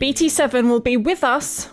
BT7 will be with us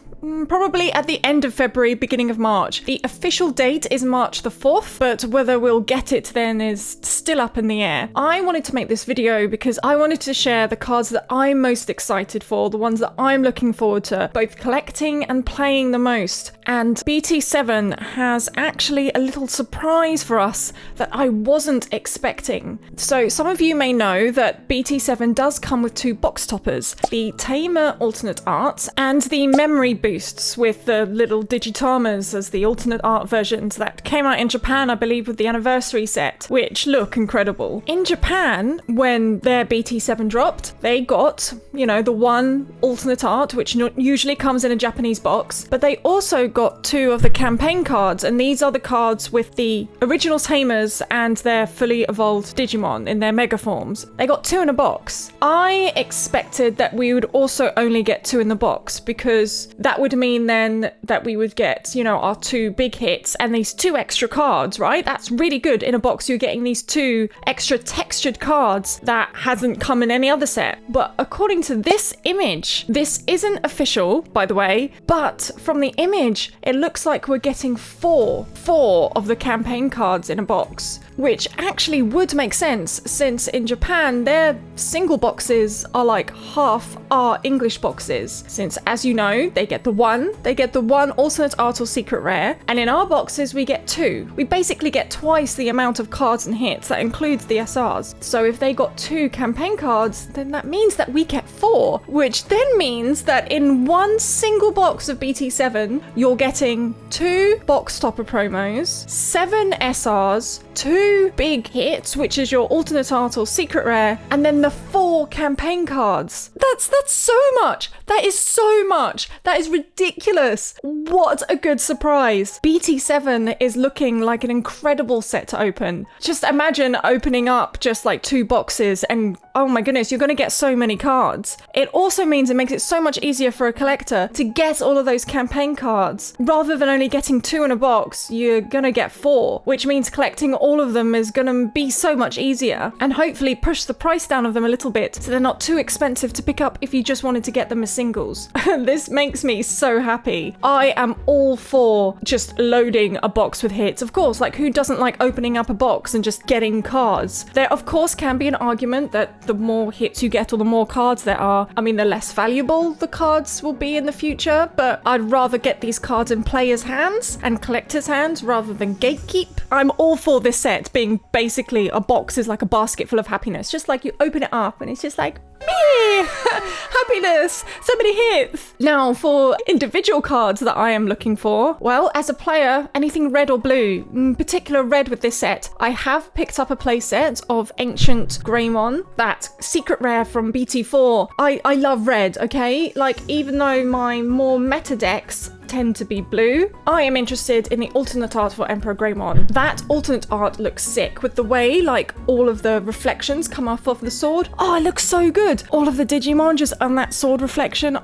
probably at the end of February, beginning of March. The official date is March the 4th, but whether we'll get it then is still up in the air. I wanted to make this video because I wanted to share the cards that I'm most excited for, the ones that I'm looking forward to, both collecting and playing the most. And BT7 has actually a little surprise for us that I wasn't expecting. So some of you may know that BT7 does come with two box toppers, the Tamer alternate art and the memory boosts with the little Digitamers as the alternate art versions that came out in Japan, I believe, with the anniversary set, which look incredible. In Japan, when their BT7 dropped, they got, you know, the one alternate art, which usually comes in a Japanese box, but they also got two of the campaign cards, and these are the cards with the original Tamers and their fully evolved Digimon in their mega forms. They got two in a box. I expected that we would also only get two in the box, because that would mean then that we would get, you know, our two big hits and these two extra cards, right? That's really good. In a box, you're getting these two extra textured cards that hasn't come in any other set. But according to this image, this isn't official, by the way, but from the image, it looks like we're getting four of the campaign cards in a box, which actually would make sense, since in Japan, their single boxes are like half our English boxes, since, as you know, they get the one alternate art or secret rare, and in our boxes we get two. We basically get twice the amount of cards and hits. That includes the SRs. So if they got two campaign cards, then that means that we get four, which then means that in one single box of BT7, you're getting two box topper promos, 7 SRs, two big hits, which is your alternate art or secret rare, and then the 4 campaign cards. That's so much. That is so much. That is ridiculous. What a good surprise. BT7 is looking like an incredible set to open. Just imagine opening up just like 2 boxes and oh my goodness, you're going to get so many cards. It also means it makes it so much easier for a collector to get all of those campaign cards. Rather than only getting 2 in a box, you're going to get 4, which means collecting all of them is going to be so much easier, and hopefully push the price down of them a little bit so they're not too expensive to pick up if you just wanted to get them as singles. This makes me so happy. I am all for just loading a box with hits. Of course, like, who doesn't like opening up a box and just getting cards? There, of course, can be an argument that the more hits you get or the more cards there are, I mean, the less valuable the cards will be in the future, but I'd rather get these cards in players' hands and collectors' hands rather than gatekeep. I'm all for this set being basically a box is like a basket full of happiness. Just like you open it up and it's just like, me, happiness, so many hits. Now, for individual cards that I am looking for, well, as a player, anything red or blue, in particular red with this set. I have picked up a playset of Ancient Greymon, that secret rare from BT4. I love red, okay? Like, even though my more meta decks tend to be blue, I am interested in the alternate art for Emperor Greymon. That alternate art looks sick with the way, like, all of the reflections come off of the sword. Oh, it looks so good. All of the Digimon just on that sword reflection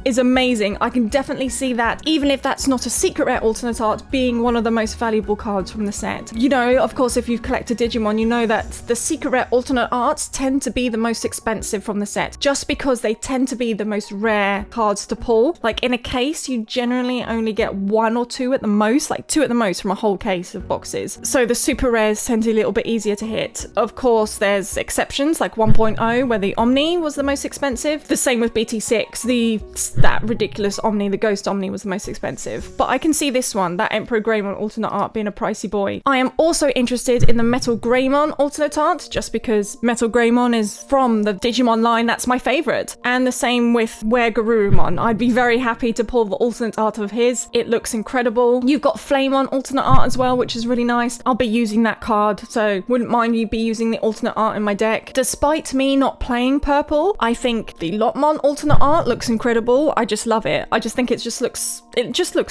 is amazing. I can definitely see that, even if that's not a secret rare alternate art, being one of the most valuable cards from the set. You know, of course, if you've collected Digimon, you know that the secret rare alternate arts tend to be the most expensive from the set, just because they tend to be the most rare cards to pull. Like, in a case, you generally only get 1 or 2 at the most, like 2 at the most from a whole case of boxes. So the super rares tend to be a little bit easier to hit. Of course, there's exceptions like 1.0 where the Omni was the most expensive. The same with BT6, that ridiculous Omni, the Ghost Omni, was the most expensive. But I can see this one, that Emperor Greymon alternate art, being a pricey boy. I am also interested in the Metal Greymon alternate art, just because Metal Greymon is from the Digimon line that's my favorite. And the same with Were-Garurumon. I'd be very happy to pull the alternate art of his. It looks incredible. You've got Flameon alternate art as well, which is really nice. I'll be using that card, so wouldn't mind you be using the alternate art in my deck. Despite me not playing purple, I think the Lotmon alternate art looks incredible. I just love it. I just think it just looks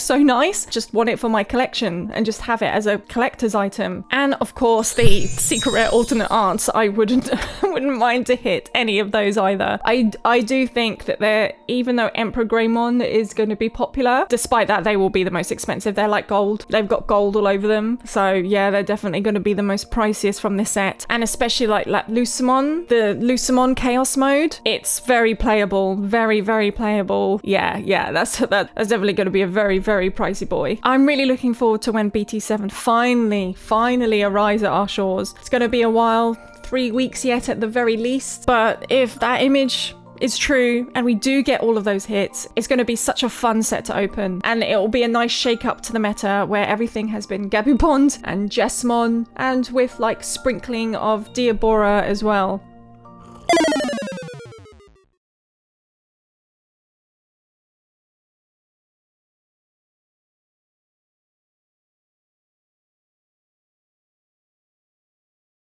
so nice. Just want it for my collection and just have it as a collector's item. And of course, the secret rare alternate arts, I wouldn't mind to hit any of those either. I do think that even though Emperor Greymon is going to be popular, However, despite that, they will be the most expensive. They're like gold. They've got gold all over them. So yeah, they're definitely going to be the most priciest from this set. And especially like Lucimon, the Lucimon Chaos mode, it's very playable. Very, very playable. Yeah, that's definitely going to be a very, very pricey boy. I'm really looking forward to when BT7 finally arrives at our shores. It's going to be a while, 3 weeks yet at the very least. But if that image is true and we do get all of those hits, it's going to be such a fun set to open, and it will be a nice shake up to the meta where everything has been Gabumon and Jesmon, and with like sprinkling of Diabora as well.